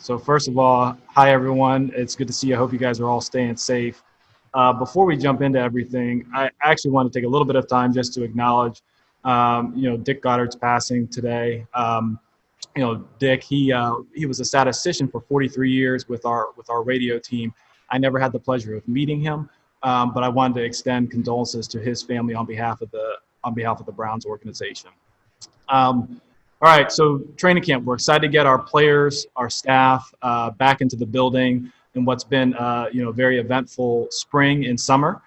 So first of all, hi everyone. It's good to see you. I hope you guys are all staying safe. Before we jump into everything, I actually want to take a little bit of time just to acknowledge, Dick Goddard's passing today. Dick, he was a statistician for 43 years with our radio team. I never had the pleasure of meeting him, but I wanted to extend condolences to his family on behalf of the Browns organization. All right, so training camp. We're excited to get our players, our staff back into the building in what's been very eventful spring and summer.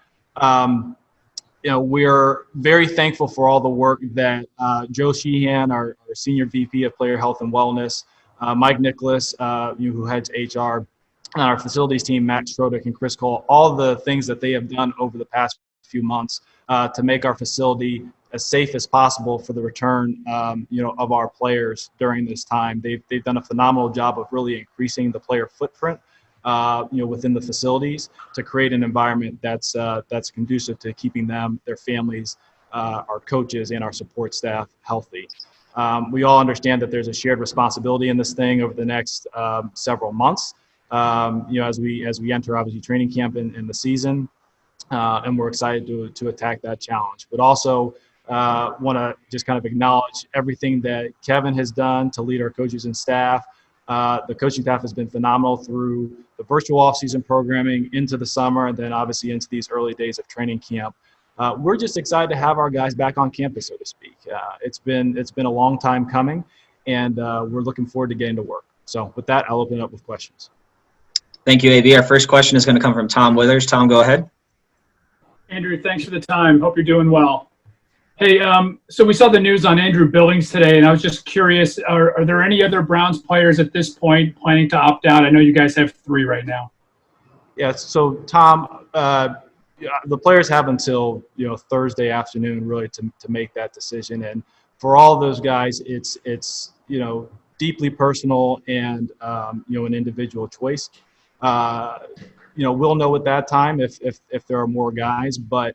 We're very thankful for all the work that Joe Sheehan, our Senior VP of Player Health and Wellness, Mike Nicholas, who heads HR, and our facilities team, Matt Strodick and Chris Cole, all the things that they have done over the past few months to make our facility as safe as possible for the return, of our players during this time. They've done a phenomenal job of really increasing the player footprint, within the facilities to create an environment that's conducive to keeping them, their families, our coaches, and our support staff healthy. We all understand that there's a shared responsibility in this thing over the next several months. As we enter obviously training camp in the season, and we're excited to attack that challenge. But also want to just kind of acknowledge everything that Kevin has done to lead our coaches and staff. The coaching staff has been phenomenal through the virtual off-season programming into the summer, and then obviously into these early days of training camp. We're just excited to have our guys back on campus, so to speak. It's been a long time coming, and we're looking forward to getting to work. So with that, I'll open it up with questions. Thank you, AB. Our first question is going to come from Tom Withers. Tom, go ahead. Andrew, thanks for the time. Hope you're doing well. Hey, so we saw the news on Andrew Billings today, and I was just curious, are there any other Browns players at this point planning to opt out? I know you guys have 3 right now. Yeah, so Tom, the players have until Thursday afternoon really to make that decision, and for all of those guys, it's deeply personal and an individual choice. We'll know at that time if there are more guys, but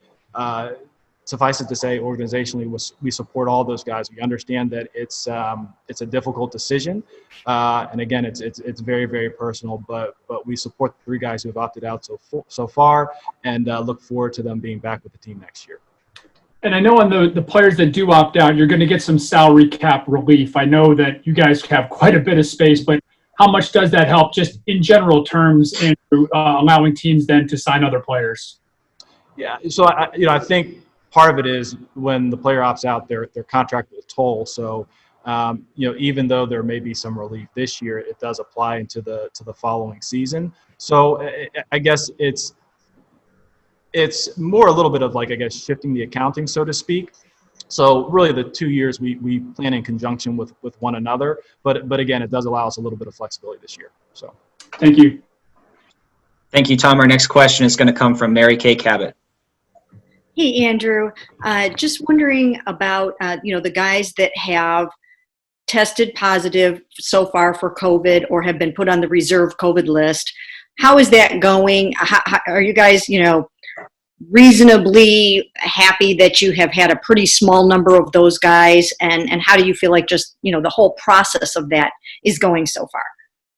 suffice it to say, organizationally, we support all those guys. We understand that it's a difficult decision, and again, it's very, very personal. But we support the 3 guys who have opted out so far, and look forward to them being back with the team next year. And I know on the players that do opt out, you're going to get some salary cap relief. I know that you guys have quite a bit of space, but how much does that help, just in general terms, in allowing teams then to sign other players? Yeah, so I think part of it is when the player opts out, their contract will toll. So, even though there may be some relief this year, it does apply into the following season. So, I guess it's more a little bit of shifting the accounting, so to speak. So, really, the 2 years we plan in conjunction with one another. But again, it does allow us a little bit of flexibility this year. So, thank you. Thank you, Tom. Our next question is going to come from Mary Kay Cabot. Hey, Andrew. Just wondering about, the guys that have tested positive so far for COVID or have been put on the reserve COVID list. How is that going? How, are you guys, reasonably happy that you have had a pretty small number of those guys? And how do you feel like just, the whole process of that is going so far?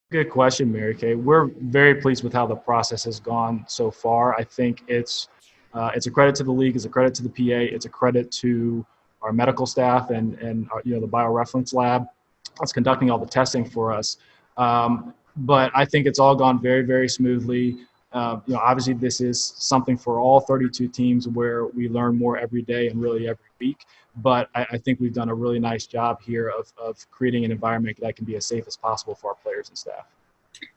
Good question, Mary Kay. We're very pleased with how the process has gone so far. I think it's a credit to the league, it's a credit to the PA, it's a credit to our medical staff and the bioreference lab that's conducting all the testing for us. But I think it's all gone very, very smoothly. Obviously this is something for all 32 teams where we learn more every day and really every week. But I think we've done a really nice job here of creating an environment that can be as safe as possible for our players and staff.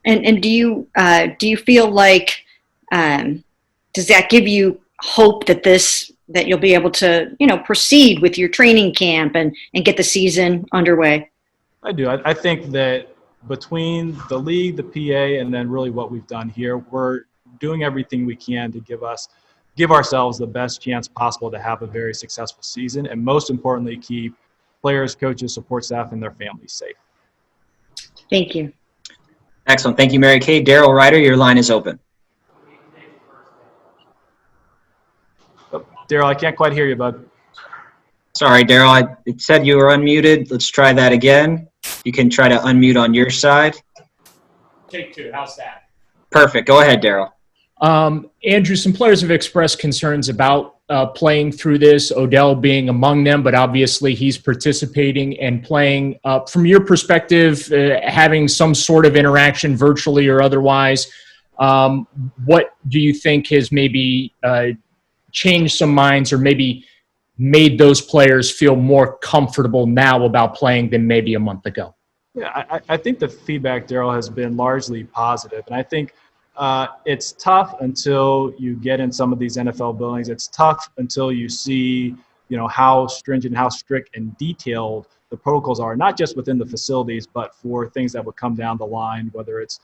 And do you feel like does that give you hope that you'll be able to proceed with your training camp and get the season underway? I do. I think that between the league, the PA, and then really what we've done here, we're doing everything we can to give ourselves the best chance possible to have a very successful season, and most importantly, keep players, coaches, support staff, and their families safe. Thank you. Excellent. Thank you, Mary Kay. Daryl Ryder, your line is open. Daryl, I can't quite hear you, bud. Sorry, Daryl. It said you were unmuted. Let's try that again. You can try to unmute on your side. Take two. How's that? Perfect. Go ahead, Daryl. Andrew, some players have expressed concerns about playing through this, Odell being among them, but obviously he's participating and playing. From your perspective, having some sort of interaction virtually or otherwise, what do you think has maybe changed some minds or maybe made those players feel more comfortable now about playing than maybe a month ago? Yeah, I think the feedback, Daryl, has been largely positive. And I think it's tough until you get in some of these NFL buildings. It's tough until you see, how stringent, how strict and detailed the protocols are, not just within the facilities, but for things that would come down the line, whether it's,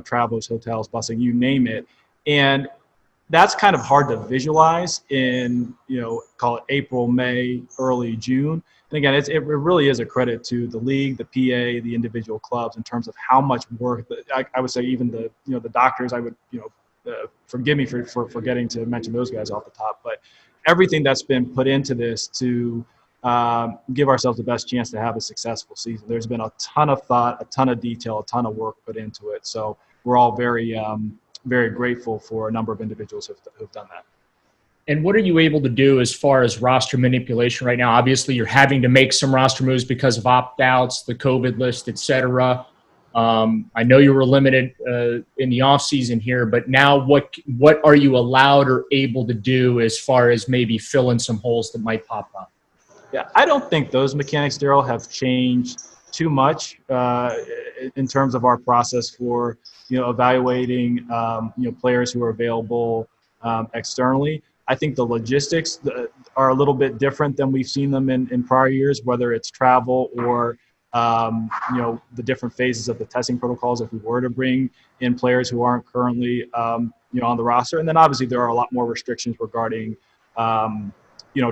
travels, hotels, busing, you name it. And that's kind of hard to visualize in, call it April, May, early June. And again, it really is a credit to the league, the PA, the individual clubs in terms of how much work I would say even the doctors, I would, forgive me for forgetting to mention those guys off the top, but everything that's been put into this to give ourselves the best chance to have a successful season. There's been a ton of thought, a ton of detail, a ton of work put into it. So we're all very, very grateful for a number of individuals who've done that. And what are you able to do as far as roster manipulation right now? Obviously, you're having to make some roster moves because of opt-outs, the COVID list, et cetera. I know you were limited in the offseason here, but now what are you allowed or able to do as far as maybe fill in some holes that might pop up? Yeah, I don't think those mechanics, Daryl, have changed too much in terms of our process for, evaluating, players who are available externally. I think the logistics are a little bit different than we've seen them in prior years, whether it's travel or, the different phases of the testing protocols if we were to bring in players who aren't currently, on the roster. And then obviously there are a lot more restrictions regarding,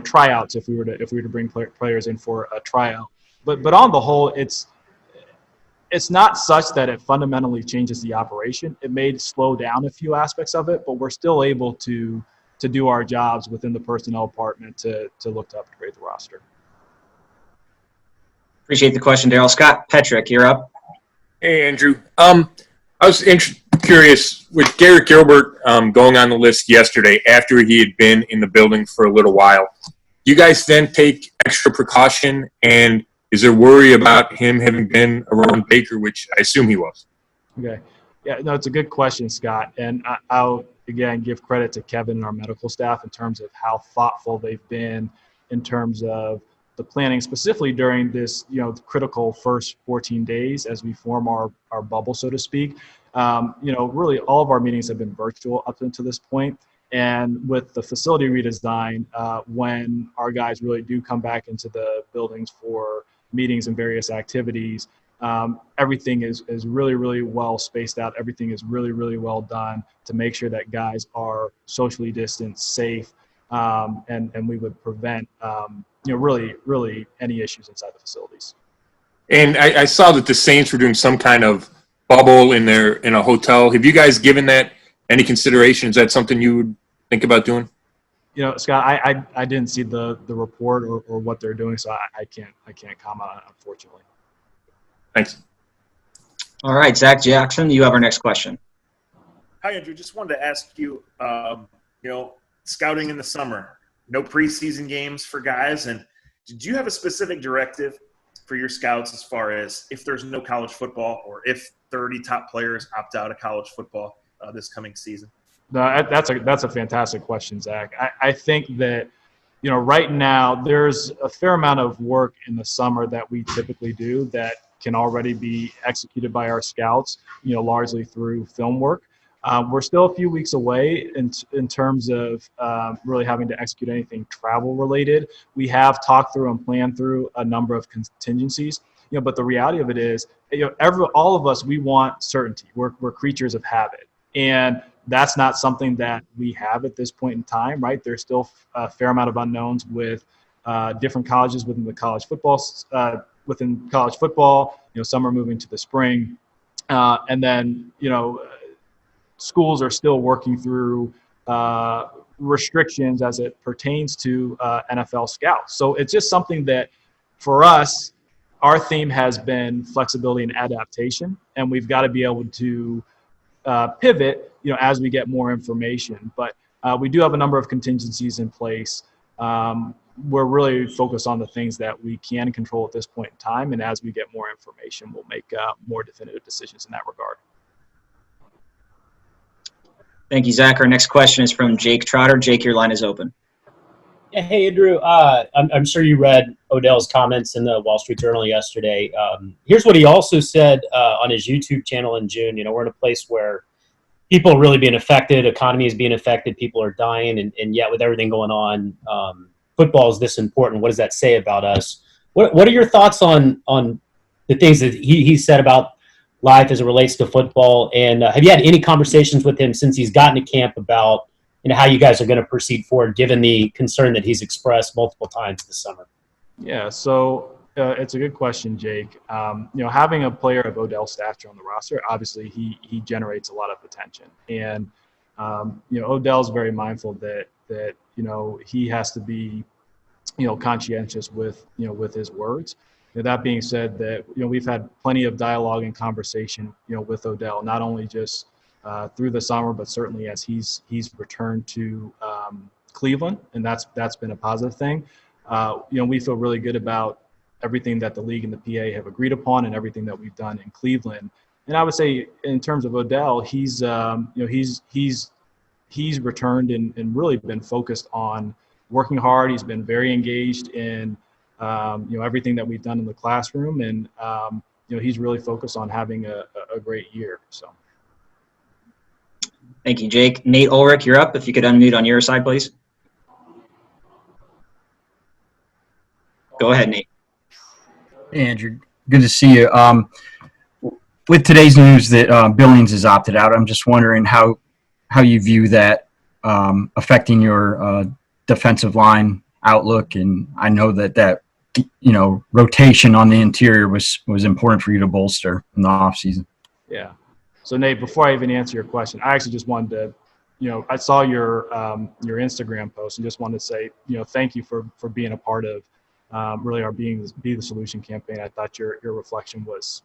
tryouts if we were to bring players in for a tryout. But on the whole, it's not such that it fundamentally changes the operation. It may slow down a few aspects of it, but we're still able to do our jobs within the personnel department to look to upgrade the roster. Appreciate the question, Daryl. Scott Petrick, you're up. Hey, Andrew. I was curious, with Garrett Gilbert going on the list yesterday after he had been in the building for a little while, you guys then take extra precaution, and is there worry about him having been around Baker, which I assume he was? Okay. Yeah, no, it's a good question, Scott. And I'll, again, give credit to Kevin and our medical staff in terms of how thoughtful they've been in terms of the planning, specifically during this, critical first 14 days as we form our bubble, so to speak. Really all of our meetings have been virtual up until this point. And with the facility redesign, when our guys really do come back into the buildings for meetings and various activities, everything is really, really well spaced out. Everything is really, really well done to make sure that guys are socially distanced, safe, and we would prevent, really, really any issues inside the facilities. And I saw that the Saints were doing some kind of bubble in a hotel. Have you guys given that any consideration? Is that something you would think about doing? Scott, I didn't see the report or what they're doing, so I can't comment on it, unfortunately. Thanks. All right, Zach Jackson, you have our next question. Hi, Andrew. Just wanted to ask you, scouting in the summer, no preseason games for guys. And did you have a specific directive for your scouts as far as if there's no college football or if 30 top players opt out of college football this coming season? No, that's a fantastic question, Zach. I think that, right now there's a fair amount of work in the summer that we typically do that can already be executed by our scouts, largely through film work. We're still a few weeks away in terms of really having to execute anything travel related. We have talked through and planned through a number of contingencies, but the reality of it is, all of us, we want certainty. We're creatures of habit. And that's not something that we have at this point in time, right? There's still a fair amount of unknowns with different colleges within the college football, some are moving to the spring. And then, schools are still working through restrictions as it pertains to NFL scouts. So it's just something that for us, our theme has been flexibility and adaptation, and we've got to be able to pivot, as we get more information. But we do have a number of contingencies in place. We're really focused on the things that we can control at this point in time, and as we get more information, we'll make more definitive decisions in that regard. Thank you, Zach. Our next question is from Jake Trotter. Jake, your line is open. Yeah, hey, Andrew. I'm sure you read Odell's comments in the Wall Street Journal yesterday. Here's what he also said on his YouTube channel in June. We're in a place where people are really being affected, economy is being affected, people are dying, and yet with everything going on, football is this important. What does that say about us? What are your thoughts on the things that he said about life as it relates to football? And have you had any conversations with him since he's gotten to camp about how you guys are going to proceed forward, given the concern that he's expressed multiple times this summer? Yeah, so it's a good question, Jake. Having a player of Odell's stature on the roster, obviously he generates a lot of attention, and Odell's very mindful that he has to be conscientious with his words. That being said, that we've had plenty of dialogue and conversation with Odell, not only just through the summer, but certainly as he's returned to Cleveland, and that's been a positive thing. We feel really good about everything that the league and the PA have agreed upon, and everything that we've done in Cleveland. And I would say, in terms of Odell, he's returned and really been focused on working hard. He's been very engaged in everything that we've done in the classroom, and he's really focused on having a great year. So. Thank you, Jake. Nate Ulrich, you're up. If you could unmute on your side, please. Go ahead, Nate. Hey, Andrew. Good to see you. With today's news that Billings has opted out, I'm just wondering how you view that affecting your defensive line outlook. And I know that rotation on the interior was important for you to bolster in the offseason. Yeah. So, Nate, before I even answer your question, I actually just wanted to, I saw your Instagram post and just wanted to say, thank you for being a part of really our Be the Solution campaign. I thought your reflection was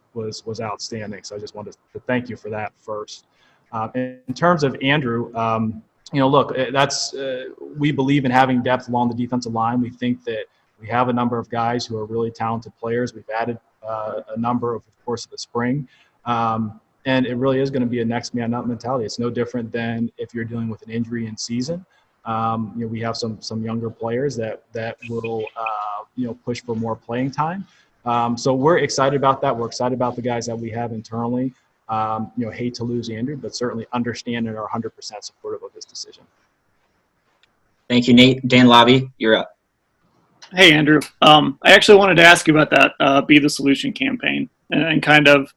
outstanding. So I just wanted to thank you for that first. In terms of Andrew, look, we believe in having depth along the defensive line. We think that we have a number of guys who are really talented players. We've added a number of course, of the spring. And it really is going to be a next man up mentality. It's no different than if you're dealing with an injury in season. We have some younger players that will push for more playing time. So we're excited about that. We're excited about the guys that we have internally. Hate to lose Andrew, but certainly understand and are 100% supportive of his decision. Thank you, Nate. Dan Lobby, you're up. Hey, Andrew. I actually wanted to ask you about that Be the Solution campaign and kind of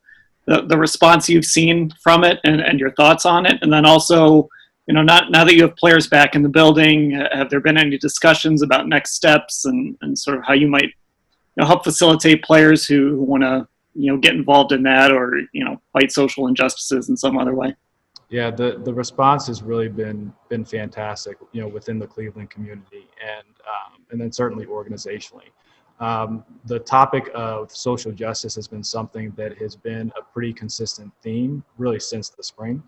the response you've seen from it and your thoughts on it. And then also, now that you have players back in the building, have there been any discussions about next steps and sort of how you might help facilitate players who want to get involved in that or fight social injustices in some other way? Yeah, the response has really been fantastic, within the Cleveland community and then certainly organizationally. The topic of social justice has been something that has been a pretty consistent theme really since the spring.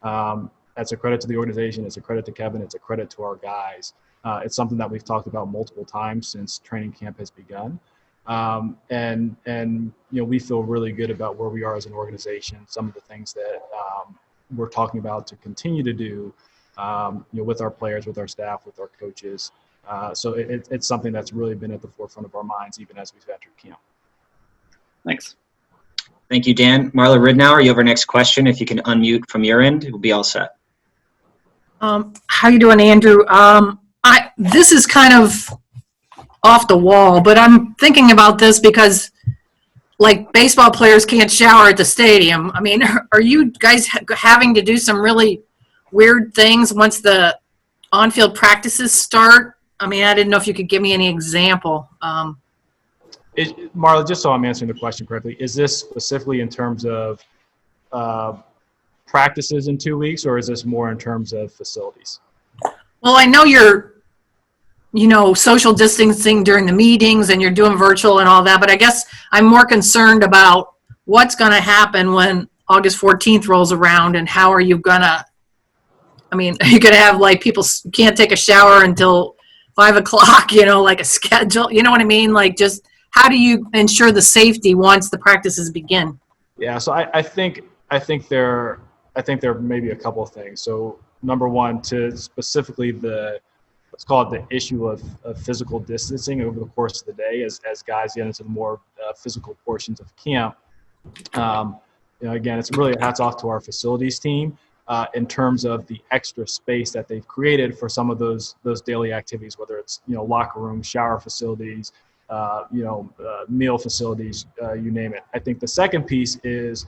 That's a credit to the organization. It's a credit to Kevin. It's a credit to our guys. It's something that we've talked about multiple times since training camp has begun. And we feel really good about where we are as an organization, some of the things that we're talking about to continue to do, with our players, with our staff, with our coaches. So it's something that's really been at the forefront of our minds, even as we've entered camp. Thanks. Thank you, Dan. Marla Ridnour, you have our next question. If you can unmute from your end, we'll be all set. How you doing, Andrew? This is kind of off the wall, but I'm thinking about this because, like, baseball players can't shower at the stadium. I mean, are you guys having to do some really weird things once the on-field practices start? I mean, I didn't know if you could give me any example. Marla, just so I'm answering the question correctly, is this specifically in terms of practices in 2 weeks, or is this more in terms of facilities? Well, I know you're social distancing during the meetings and you're doing virtual and all that. But I guess I'm more concerned about what's going to happen when August 14th rolls around, and how are you going to, are you going to have like people can't take a shower until 5 o'clock, like a schedule, you know what I mean? Like, just how do you ensure the safety once the practices begin? Yeah, so I think there may be a couple of things. So number one, to specifically let's call it the issue of physical distancing over the course of the day as guys get into the more physical portions of camp. Again, it's really hats off to our facilities team in terms of the extra space that they've created for some of those daily activities, whether it's locker rooms, shower facilities, meal facilities, you name it. I think the second piece is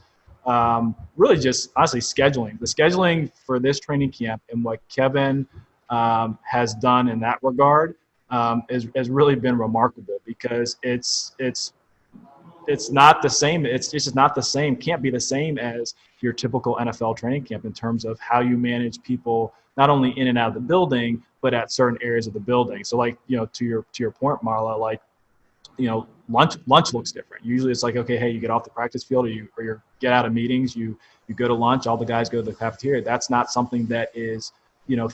really just honestly scheduling. The scheduling for this training camp and what Kevin has done in that regard has really been remarkable, because it's not the same. It's just not the same. Can't be the same as your typical NFL training camp in terms of how you manage people not only in and out of the building, but at certain areas of the building. So like, to your point, Marla, like, lunch looks different. Usually it's like, okay, hey, you get off the practice field or you get out of meetings, you go to lunch, all the guys go to the cafeteria. That's not something that is,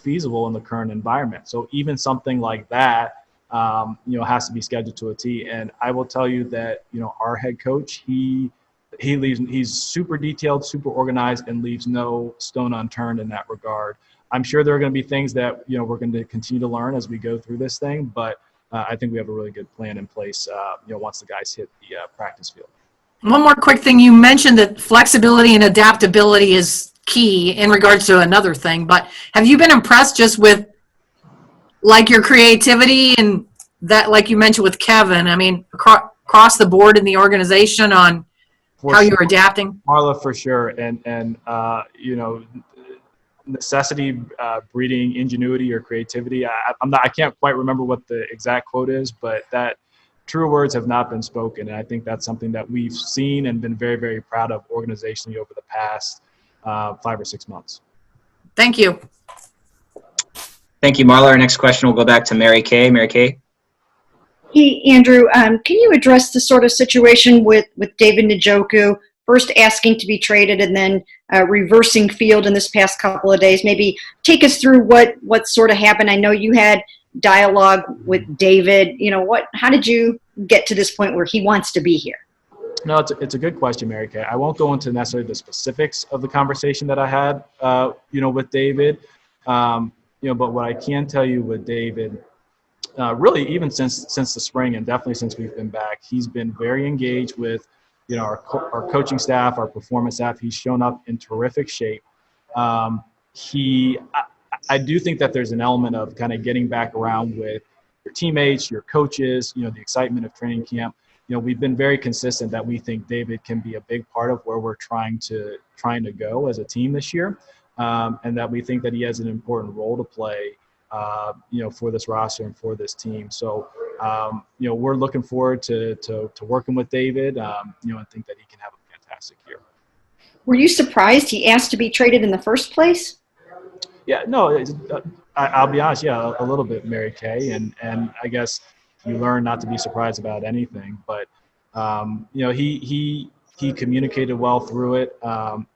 feasible in the current environment. So even something like that, has to be scheduled to a T. And I will tell you that, our head coach, he's super detailed, super organized, and leaves no stone unturned in that regard. I'm sure there are going to be things that, we're going to continue to learn as we go through this thing, but I think we have a really good plan in place, once the guys hit the practice field. One more quick thing. You mentioned that flexibility and adaptability is key in regards to another thing, but have you been impressed just with like your creativity and that, like you mentioned with Kevin, across the board in the organization on how you're adapting? Marla, for sure. And necessity breeding ingenuity or creativity. I can't quite remember what the exact quote is, but that true words have not been spoken. And I think that's something that we've seen and been very, very proud of organizationally over the past 5 or 6 months. Thank you. Thank you, Marla. Our next question will go back to Mary Kay. Mary Kay. Hey, Andrew, can you address the sort of situation with David Njoku, first asking to be traded and then reversing field in this past couple of days? Maybe take us through what sort of happened. I know you had dialogue with David. How did you get to this point where he wants to be here? No, it's a good question, Mary Kay. I won't go into necessarily the specifics of the conversation that I had, with David. But what I can tell you with David, really even since the spring and definitely since we've been back, he's been very engaged with, our coaching staff, our performance staff. He's shown up in terrific shape. I do think that there's an element of kind of getting back around with your teammates, your coaches, the excitement of training camp. We've been very consistent that we think David can be a big part of where we're trying to go as a team this year, and that we think that he has an important role to play, for this roster and for this team. So, we're looking forward to working with David, and think that he can have a fantastic year. Were you surprised he asked to be traded in the first place? Yeah, no, I'll be honest. Yeah, a little bit, Mary Kay, and I guess you learn not to be surprised about anything. But he communicated well through it.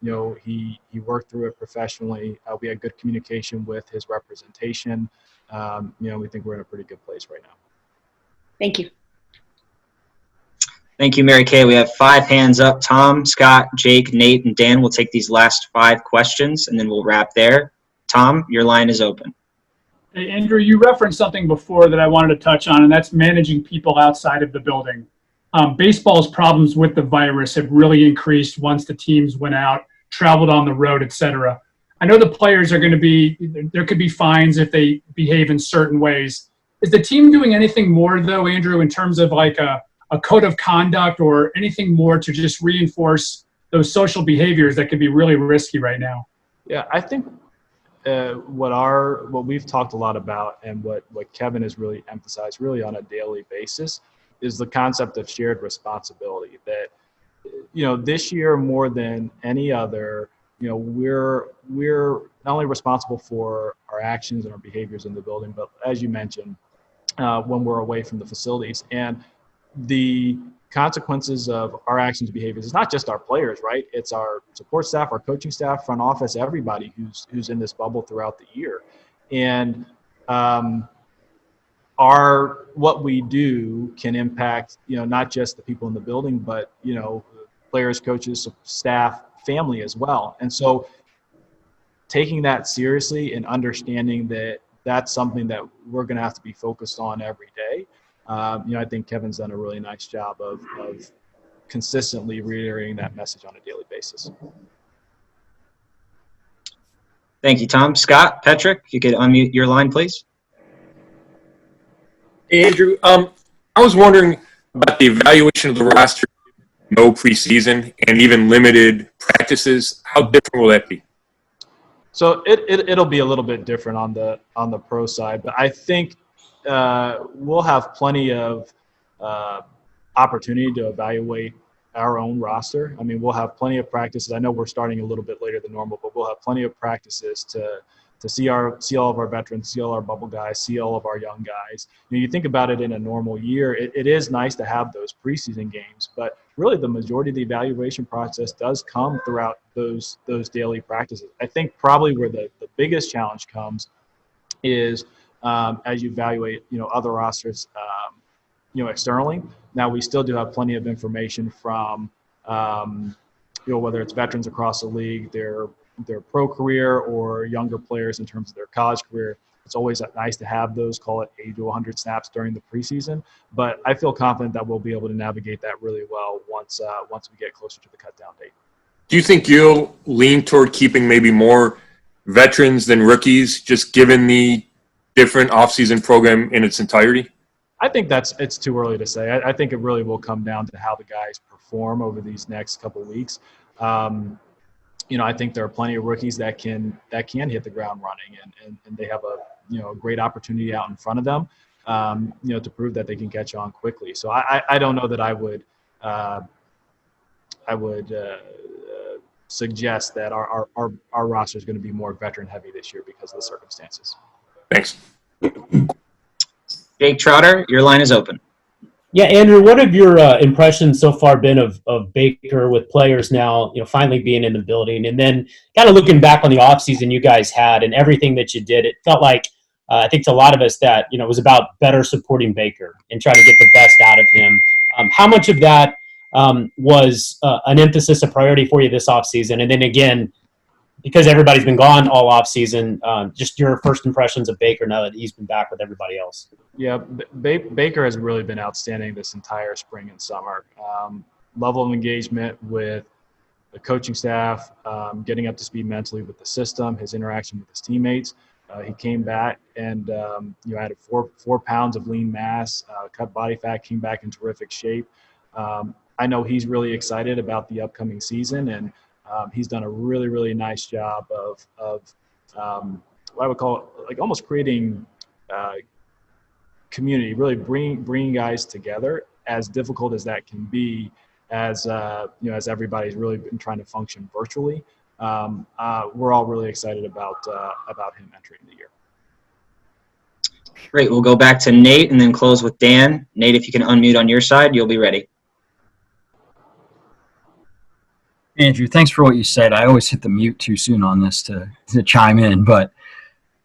He worked through it professionally. We had good communication with his representation. We think we're in a pretty good place right now. Thank you. Thank you, Mary Kay. We have 5 hands up. Tom, Scott, Jake, Nate, and Dan will take these last 5 questions, and then we'll wrap there. Tom, your line is open. Hey, Andrew, you referenced something before that I wanted to touch on, and that's managing people outside of the building. Baseball's problems with the virus have really increased once the teams went out, traveled on the road, etc. I know the players are going to there could be fines if they behave in certain ways. Is the team doing anything more, though, Andrew, in terms of like a code of conduct or anything more to just reinforce those social behaviors that could be really risky right now? Yeah, I think what we've talked a lot about and what Kevin has really emphasized really on a daily basis is the concept of shared responsibility. That, this year more than any other, we're not only responsible for our actions and our behaviors in the building, but as you mentioned, when we're away from the facilities. And the consequences of our actions and behaviors is not just our players, right? It's our support staff, our coaching staff, front office, everybody who's in this bubble throughout the year. And what we do can impact, not just the people in the building, but, players, coaches, staff, family as well. And so taking that seriously and understanding that that's something that we're going to have to be focused on every day. I think Kevin's done a really nice job of consistently reiterating that message on a daily basis. Thank you, Tom. Scott, Patrick, you could unmute your line, please. Hey, Andrew. I was wondering about the evaluation of the roster, no preseason, and even limited practices. How different will that be? So it'll be a little bit different on the pro side, but I think we'll have plenty of opportunity to evaluate our own roster. I mean, we'll have plenty of practices. I know we're starting a little bit later than normal, but we'll have plenty of practices to see all of our veterans, see all our bubble guys, see all of our young guys. You think about it in a normal year, it is nice to have those preseason games, but really the majority of the evaluation process does come throughout those daily practices. I think probably where the biggest challenge comes is as you evaluate, other rosters, externally. Now we still do have plenty of information from, whether it's veterans across the league, their pro career, or younger players in terms of their college career. It's always nice to have those, call it 80 to 100 snaps during the preseason. But I feel confident that we'll be able to navigate that really well once we get closer to the cut down date. Do you think you'll lean toward keeping maybe more veterans than rookies, just given the different offseason program in its entirety? I think it's too early to say. I think it really will come down to how the guys perform over these next couple of weeks. I think there are plenty of rookies that can hit the ground running, and they have a great opportunity out in front of them, to prove that they can catch on quickly. So I don't know that I would suggest that our roster is going to be more veteran heavy this year because of the circumstances. Thanks. Jake Trotter, your line is open. Yeah, Andrew, what have your impressions so far been of Baker with players now, finally being in the building? And then kind of looking back on the offseason you guys had and everything that you did, it felt like, I think to a lot of us that, it was about better supporting Baker and trying to get the best out of him. How much of that was an emphasis, a priority for you this offseason? And then again, because everybody's been gone all offseason, just your first impressions of Baker now that he's been back with everybody else. Yeah, Baker has really been outstanding this entire spring and summer. Level of engagement with the coaching staff, getting up to speed mentally with the system, his interaction with his teammates. He came back and added 4 pounds of lean mass, cut body fat, came back in terrific shape. I know he's really excited about the upcoming season, and he's done a really, really nice job of what I would call like almost creating community, really bringing guys together, as difficult as that can be, as everybody's really been trying to function virtually. We're all really excited about him entering the year. Great. We'll go back to Nate and then close with Dan. Nate, if you can unmute on your side, you'll be ready. Andrew, thanks for what you said. I always hit the mute too soon on this to chime in, but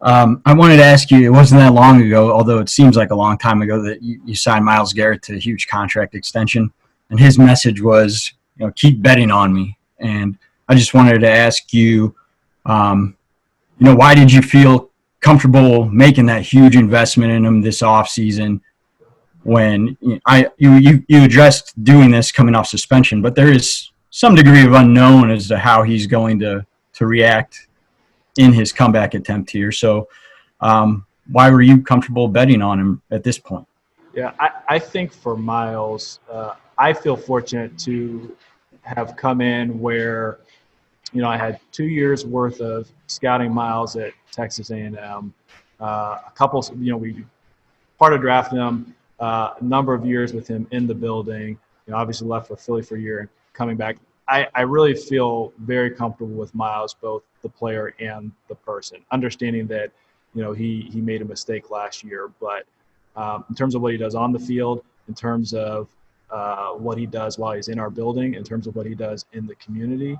I wanted to ask you, it wasn't that long ago, although it seems like a long time ago, that you signed Myles Garrett to a huge contract extension, and his message was, keep betting on me. And I just wanted to ask you, why did you feel comfortable making that huge investment in him this offseason when you addressed doing this coming off suspension, but there is some degree of unknown as to how he's going to react in his comeback attempt here. So why were you comfortable betting on him at this point? Yeah, I think for Myles, I feel fortunate to have come in where, I had 2 years worth of scouting Myles at Texas A&M. A couple, we part of drafting him, a number of years with him in the building, obviously left for Philly for a year and coming back. I really feel very comfortable with Myles, both the player and the person, understanding that, he made a mistake last year, but in terms of what he does on the field, in terms of what he does while he's in our building, in terms of what he does in the community.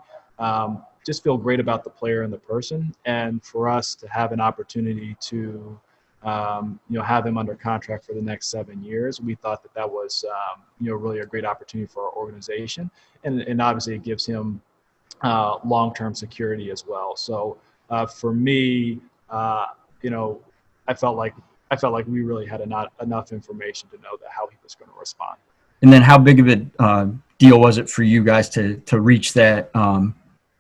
Just feel great about the player and the person. And for us to have an opportunity to, have him under contract for the next 7 years, we thought that was, really a great opportunity for our organization. And obviously it gives him long-term security as well. So for me, I felt like we really had enough information to know how he was going to respond. And then how big of a deal was it for you guys to reach that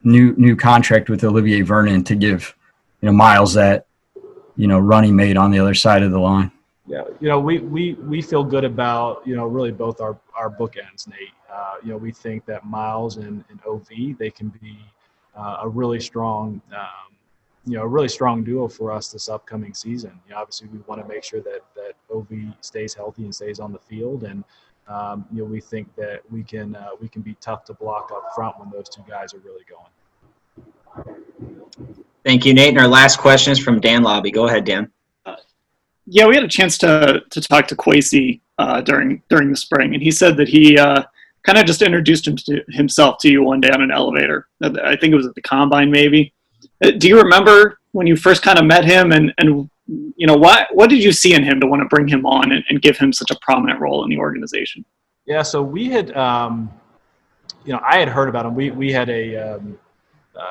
new contract with Olivier Vernon to give Miles that running mate on the other side of the line? Yeah, we feel good about really both our bookends, Nate. We think that Miles and OV, they can be a really strong duo for us this upcoming season. Obviously we want to make sure that OV stays healthy and stays on the field, and we think that we can be tough to block up front when those two guys are really going. Thank you, Nate. And our last question is from Dan Lobby. Go ahead, Dan. Yeah, we had a chance to talk to Kwesi during the spring, and he said that he kind of just introduced himself to you one day on an elevator. I think it was at the Combine, maybe. Do you remember when you first kind of met him, and what did you see in him to want to bring him on and give him such a prominent role in the organization? Yeah, so we had, I had heard about him. We had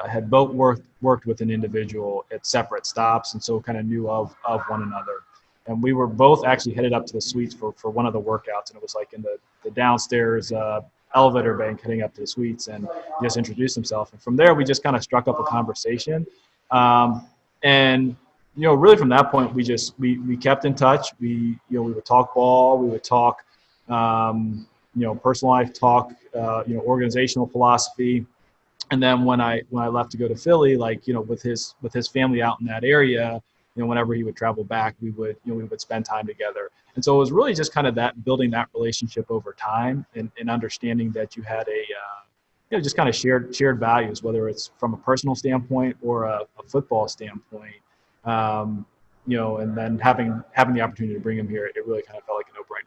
had both worked with an individual at separate stops, and so kind of knew of one another. And we were both actually headed up to the suites for one of the workouts, and it was like in the downstairs elevator bank heading up to the suites, and he just introduced himself. And from there, we just kind of struck up a conversation. And really from that point, we kept in touch. We would talk ball, we would talk, personal life talk, organizational philosophy. And then when I left to go to Philly, with his family out in that area, whenever he would travel back, we would spend time together. And so it was really just kind of that building that relationship over time, and understanding that you had just kind of shared values, whether it's from a personal standpoint or a football standpoint. And then having the opportunity to bring him here, it really kind of felt like a no-brainer.